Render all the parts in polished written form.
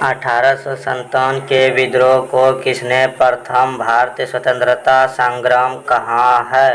1857 के विद्रोह को किसने प्रथम भारतीय स्वतंत्रता संग्राम कहा है?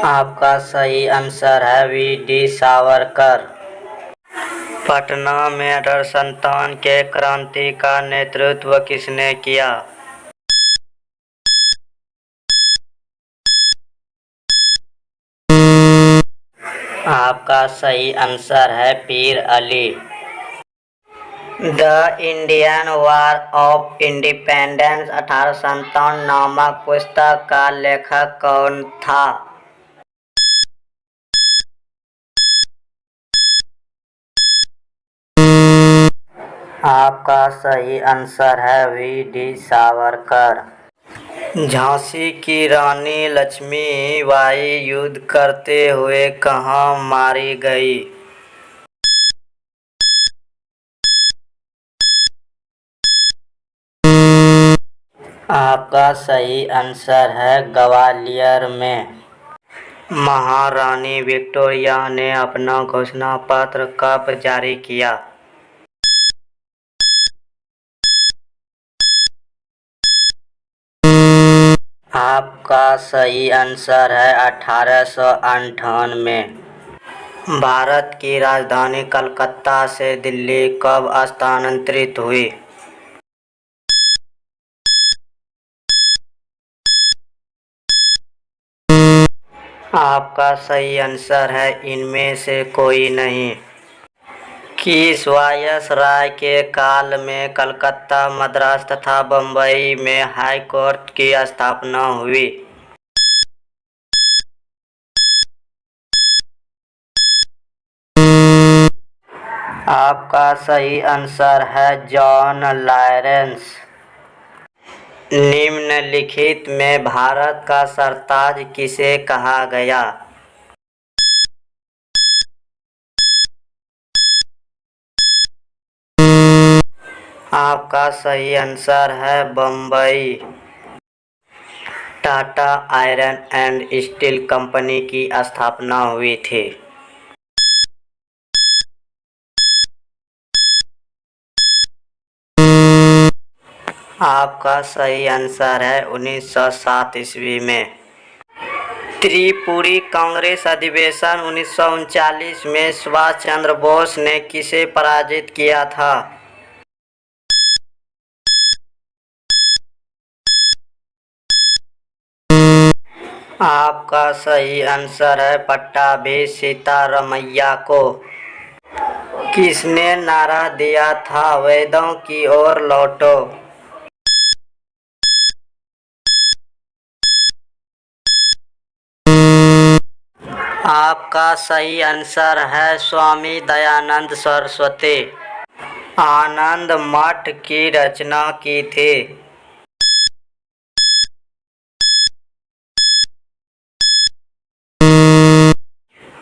आपका सही आंसर है वी.डी. सावरकर। पटना में 1857 के क्रांति का नेतृत्व किसने किया? आपका सही आंसर है पीर Ali. The Indian war of independence 1857 नामक पुस्तक का लेखक कौन था? आपका सही आंसर है वी.डी. सावरकर। झांसी की रानी लक्ष्मीबाई युद्ध करते हुए कहाँ मारी गई? आपका सही आंसर है ग्वालियर में। महारानी विक्टोरिया ने अपना घोषणा पत्र कब जारी किया? आपका सही आंसर है 1858 में। भारत की राजधानी कलकत्ता से दिल्ली कब स्थानांतरित हुई? आपका सही आंसर है इनमें से कोई नहीं। किस वायसराय के काल में कलकत्ता, मद्रास तथा बम्बई में हाई कोर्ट की स्थापना हुई? आपका सही आंसर है जॉन लॉरेंस। निम्नलिखित में भारत का सरताज किसे कहा गया? आपका सही आंसर है Bombay. Tata iron and steel company की स्थापना हुई थी। आपका सही आंसर है 1907 ईस्वी में। त्रिपुरी कांग्रेस अधिवेशन 1939 में सुभाष चंद्र बोस ने किसे पराजित किया था? आपका सही आंसर है पट्टाभी सीतारमैया को। किसने नारा दिया था वेदों की ओर लौटो? आपका सही आंसर है स्वामी दयानंद सरस्वती। आनंद मठ की रचना की थी?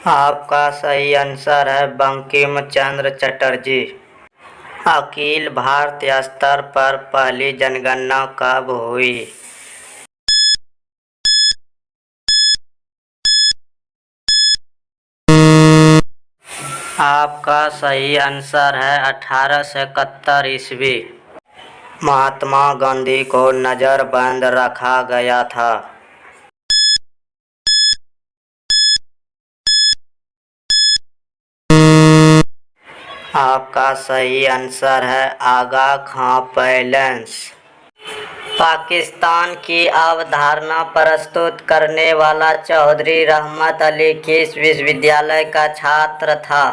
आपका सही आंसर है बंकिम चंद्र चटर्जी। अखिल भारतीय स्तर पर पहली जनगणना कब हुई? आपका सही आंसर है 1871 ईस्वी। महात्मा गांधी को नजरबंद रखा गया था। आपका सही आंसर है आगा खां पैलेस। पाकिस्तान की अवधारणा प्रस्तुत करने वाला चौधरी रहमत अली किस विश्वविद्यालय का छात्र था?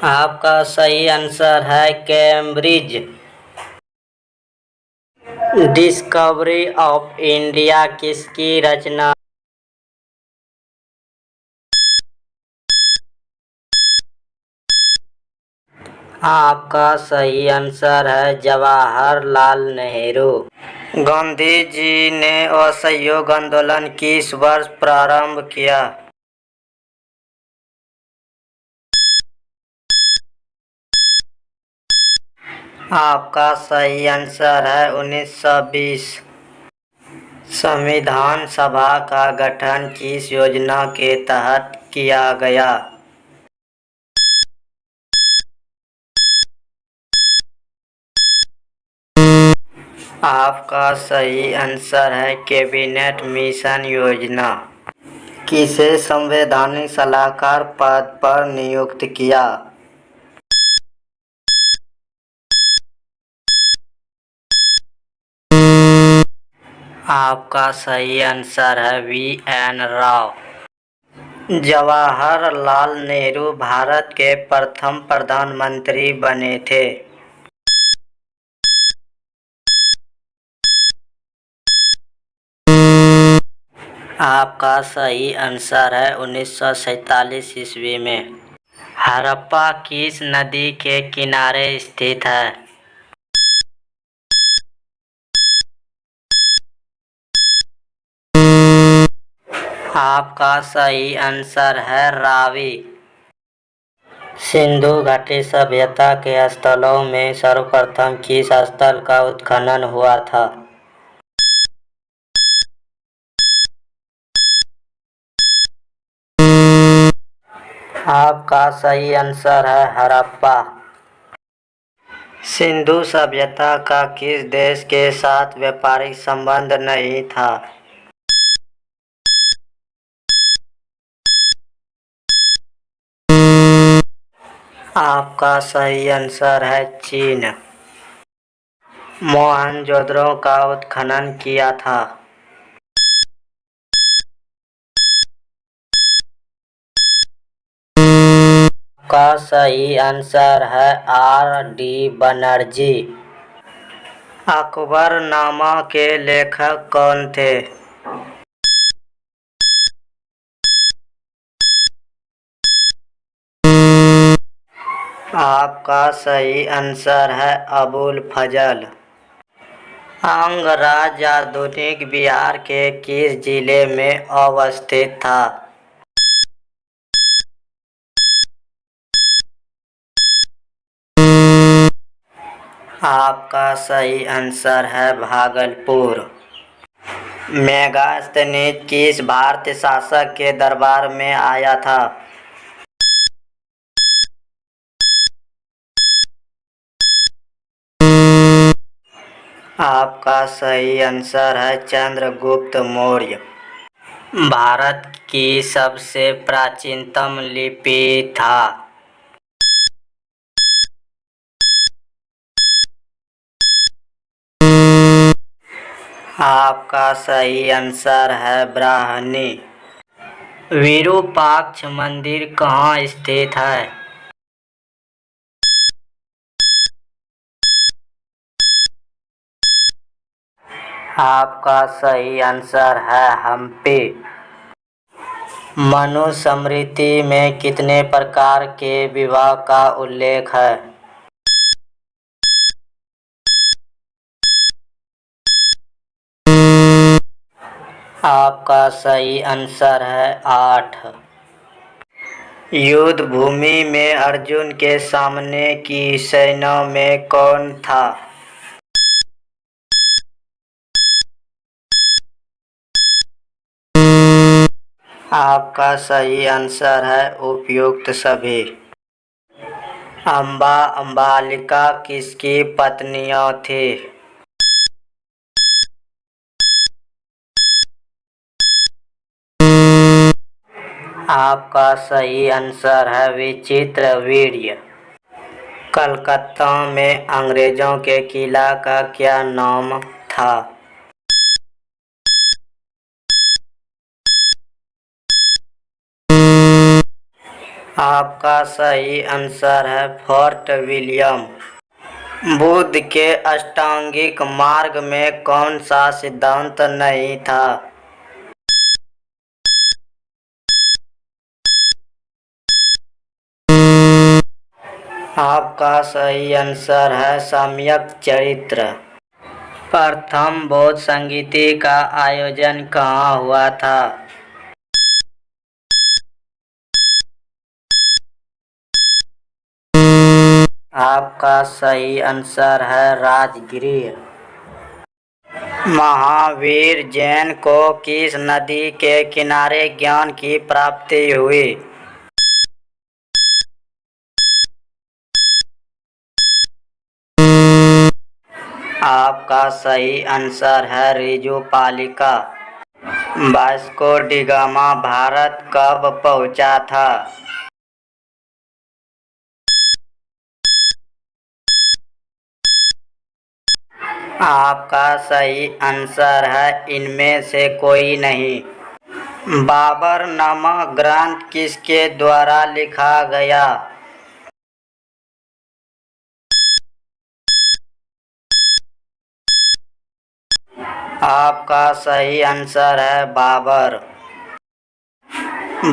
आपका सही आंसर है कैम्ब्रिज। डिस्कवरी ऑफ इंडिया किसकी रचना? आपका सही आंसर है जवाहरलाल नेहरू। गांधी जी ने असहयोग आंदोलन किस वर्ष प्रारंभ किया? आपका सही आंसर है 1920। संविधान सभा का गठन किस योजना के तहत किया गया? आपका सही आंसर है कैबिनेट मिशन योजना। किसे संवैधानिक सलाहकार पद पर नियुक्त किया? आपका सही आंसर है वी.एन. राव। जवाहरलाल नेहरू भारत के प्रथम प्रधानमंत्री बने थे। आपका सही आंसर है 1947 ईस्वी में। हड़प्पा किस नदी के किनारे स्थित है? आपका सही आंसर है रावी। सिंधु घाटी सभ्यता के स्थलों में सर्वप्रथम किस स्थल का उत्खनन हुआ था? आपका सही आंसर है हड़प्पा। सिंधु सभ्यता का किस देश के साथ व्यापारिक संबंध नहीं था? आपका सही आंसर है चीन। मोहनजोदड़ो का उत्खनन किया था। आपका सही आंसर है आर.डी. बनर्जी। अकबरनामा के लेखक कौन थे? आपका सही आंसर है अबुल फजल। अंगराज आधुनिक बिहार के किस जिले में अवस्थित था? आपका सही आंसर है भागलपुर। मेगास्थनीज किस भारतीय शासक के दरबार में आया था? आपका सही आंसर है चंद्रगुप्त मौर्य। भारत की सबसे प्राचीनतम लिपि था? आपका सही आंसर है ब्राह्मी। विरूपाक्ष मंदिर कहाँ स्थित है? आपका सही आंसर है हम्पी। मनुस्मृति में कितने प्रकार के विवाह का उल्लेख है? आपका सही आंसर है 8। युद्ध भूमि में अर्जुन के सामने की सेना में कौन था? आपका सही आंसर है उपयुक्त सभी। अम्बा अम्बालिका किसकी पत्नियां थी? आपका सही आंसर है विचित्रवीर्य। कलकत्ता में अंग्रेजों के किला का क्या नाम था? आपका सही आंसर है फोर्ट विलियम। बुद्ध के अष्टांगिक मार्ग में कौन सा सिद्धांत नहीं था? आपका सही आंसर है सम्यक चरित्र। प्रथम बौद्ध संगीति का आयोजन कहाँ हुआ था? आपका सही आंसर है राजगीर। महावीर जैन को किस नदी के किनारे ज्ञान की प्राप्ति हुई? आपका सही आंसर है Rijupalika. Vasco D gamma Bharat कब पहुंचा था? आपका सही आंसर है इनमें से कोई नहीं। बाबर नामक ग्रंथ किसके द्वारा लिखा गया? आपका सही आंसर है बाबर।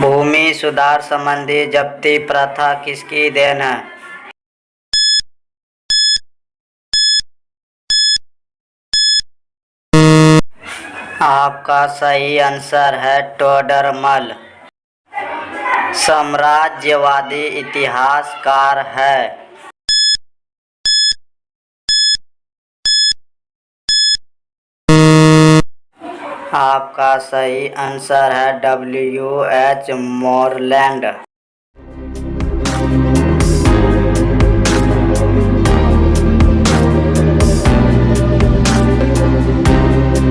भूमि सुधार संबंधी जब्ती प्रथा किसकी देन है? आपका सही आंसर है टोडरमल। साम्राज्यवादी इतिहासकार है? आपका सही आंसर है W.H. मोरलैंड।